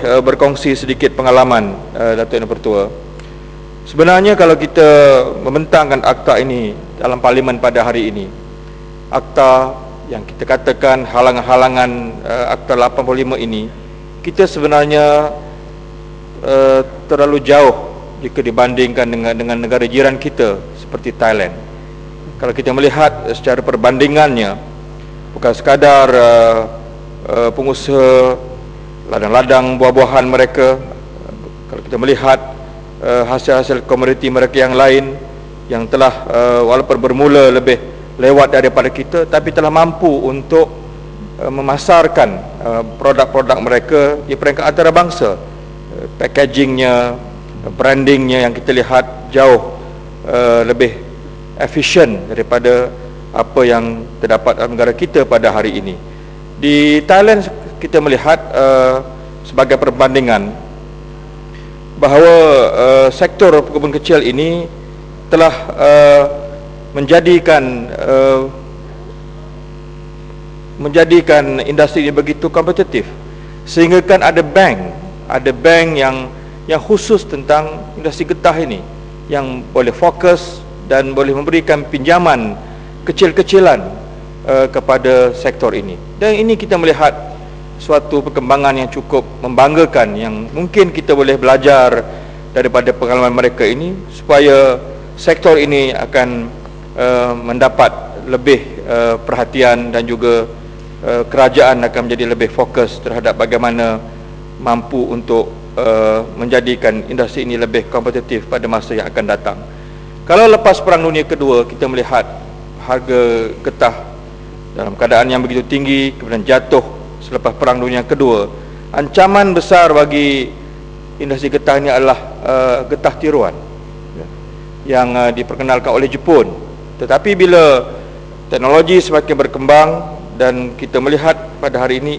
berkongsi sedikit pengalaman Datuk Yang Pertua. Sebenarnya kalau kita membentangkan akta ini dalam parlimen pada hari ini, akta yang kita katakan halangan-halangan akta 85 ini, kita sebenarnya terlalu jauh jika dibandingkan dengan negara jiran kita seperti Thailand. Kalau kita melihat secara perbandingannya, bukan sekadar pengusaha ladang-ladang buah-buahan mereka, kalau kita melihat hasil-hasil komoditi mereka yang lain yang telah walaupun bermula lebih lewat daripada kita, tapi telah mampu untuk memasarkan produk-produk mereka di peringkat antarabangsa. Packagingnya, brandingnya yang kita lihat jauh lebih efisien daripada apa yang terdapat dalam negara kita pada hari ini. Di Thailand kita melihat sebagai perbandingan bahawa sektor perkebun kecil ini telah menjadikan industri ini begitu kompetitif, sehingga kan ada bank yang khusus tentang industri getah ini, yang boleh fokus dan boleh memberikan pinjaman kecil-kecilan kepada sektor ini. Dan ini kita melihat suatu perkembangan yang cukup membanggakan, yang mungkin kita boleh belajar daripada pengalaman mereka ini, supaya sektor ini akan mendapat lebih perhatian, dan juga kerajaan akan menjadi lebih fokus terhadap bagaimana mampu untuk menjadikan industri ini lebih kompetitif pada masa yang akan datang. Kalau lepas Perang Dunia Kedua kita melihat harga getah dalam keadaan yang begitu tinggi, kemudian jatuh selepas Perang Dunia Kedua, ancaman besar bagi industri getah ini adalah getah tiruan yang diperkenalkan oleh Jepun. Tetapi bila teknologi semakin berkembang dan kita melihat pada hari ini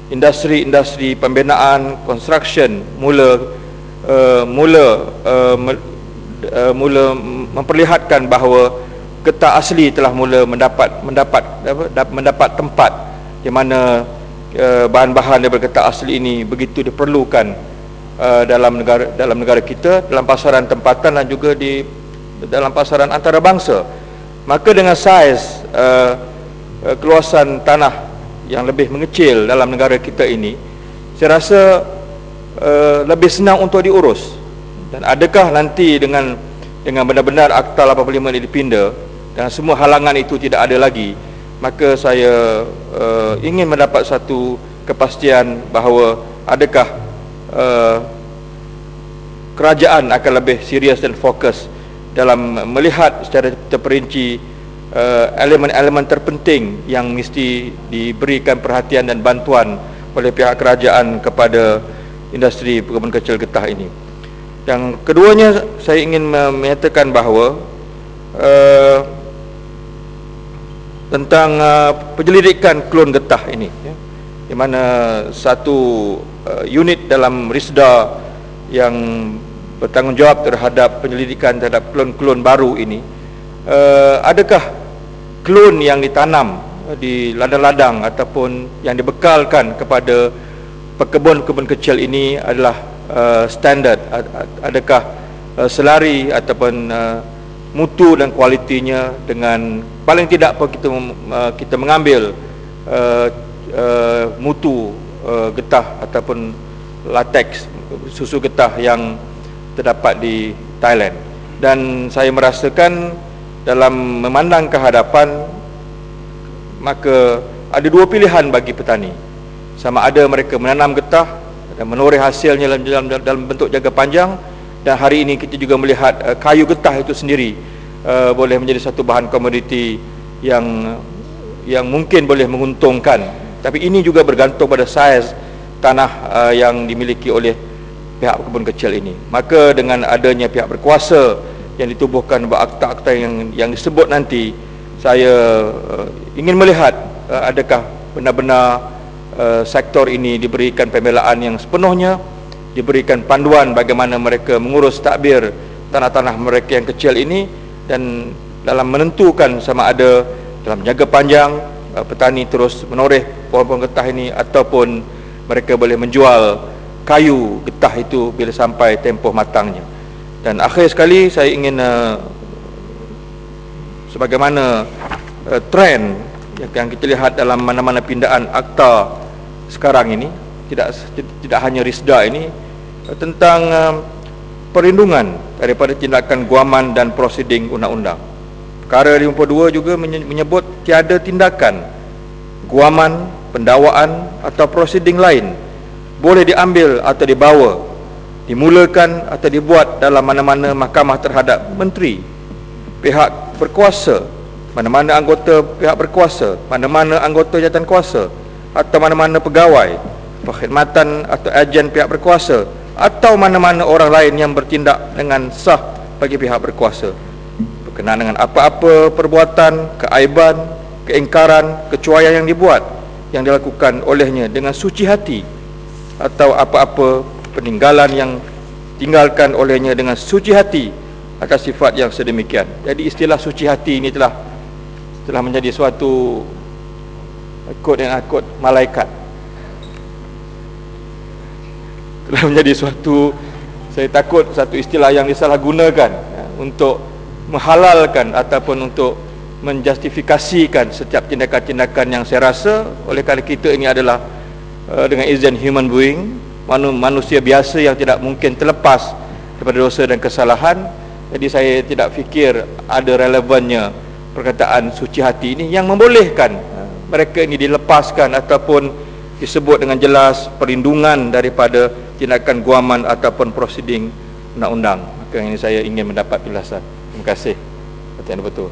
industri pembinaan, construction mula memperlihatkan bahawa getah asli telah mula mendapat tempat di mana bahan-bahan daripada getah asli ini begitu diperlukan dalam negara kita, dalam pasaran tempatan dan juga dalam pasaran antarabangsa. Maka dengan saiz keluasan tanah yang lebih mengecil dalam negara kita ini, saya rasa lebih senang untuk diurus. Dan adakah nanti dengan benar-benar akta 85 ini dipinda dan semua halangan itu tidak ada lagi, maka saya ingin mendapat satu kepastian bahawa adakah kerajaan akan lebih serius dan fokus dalam melihat secara terperinci elemen-elemen terpenting yang mesti diberikan perhatian dan bantuan oleh pihak kerajaan kepada industri perkebun kecil getah ini. Yang keduanya, saya ingin menyatakan bahawa tentang penyelidikan klon getah ini, di mana satu unit dalam RISDA yang bertanggungjawab terhadap penyelidikan terhadap klon-klon baru ini, adakah klon yang ditanam di ladang-ladang ataupun yang dibekalkan kepada pekebun-pekebun kecil ini adalah standard, adakah selari ataupun mutu dan kualitinya, dengan paling tidak kita mengambil mutu getah ataupun latex, susu getah yang terdapat di Thailand. Dan saya merasakan dalam memandang ke hadapan, maka ada dua pilihan bagi petani. Sama ada mereka menanam getah dan menoreh hasilnya dalam bentuk jangka panjang, dan hari ini kita juga melihat kayu getah itu sendiri boleh menjadi satu bahan komoditi yang mungkin boleh menguntungkan. Tapi ini juga bergantung pada saiz tanah yang dimiliki oleh pihak kebun kecil ini. Maka dengan adanya pihak berkuasa yang ditubuhkan akta-akta yang disebut nanti, saya ingin melihat adakah benar-benar sektor ini diberikan pembelaan yang sepenuhnya, diberikan panduan bagaimana mereka mengurus takbir tanah-tanah mereka yang kecil ini, dan dalam menentukan sama ada dalam jangka panjang petani terus menoreh pohon-pohon getah ini ataupun mereka boleh menjual kayu getah itu bila sampai tempoh matangnya. Dan akhir sekali saya ingin sebagaimana trend yang kita lihat dalam mana-mana pindaan akta sekarang ini, tidak hanya RISDA ini, tentang perlindungan daripada tindakan guaman dan prosiding undang-undang. Perkara 52 juga menyebut tiada tindakan guaman, pendakwaan atau prosiding lain boleh diambil atau dibawa, dimulakan atau dibuat dalam mana-mana mahkamah terhadap menteri, pihak berkuasa, mana-mana anggota pihak berkuasa, mana-mana anggota jawatan kuasa, atau mana-mana pegawai, perkhidmatan atau ejen pihak berkuasa, atau mana-mana orang lain yang bertindak dengan sah bagi pihak berkuasa berkenaan dengan apa-apa perbuatan, keaiban, keingkaran, kecuaian yang dibuat, yang dilakukan olehnya dengan suci hati, atau apa-apa peninggalan yang tinggalkan olehnya dengan suci hati atas sifat yang sedemikian. Jadi istilah suci hati ini telah menjadi suatu kod yang akut malaikat, telah menjadi suatu, saya takut satu istilah yang disalahgunakan untuk menghalalkan ataupun untuk menjustifikasikan setiap tindakan-tindakan yang saya rasa oleh kerana kita ini adalah dengan izin human being, manusia biasa yang tidak mungkin terlepas daripada dosa dan kesalahan. Jadi saya tidak fikir ada relevannya perkataan suci hati ini yang membolehkan mereka ini dilepaskan ataupun disebut dengan jelas perlindungan daripada tindakan guaman ataupun prosiding undang-undang. Maka ini saya ingin mendapat penjelasan. Terima kasih. Yang betul.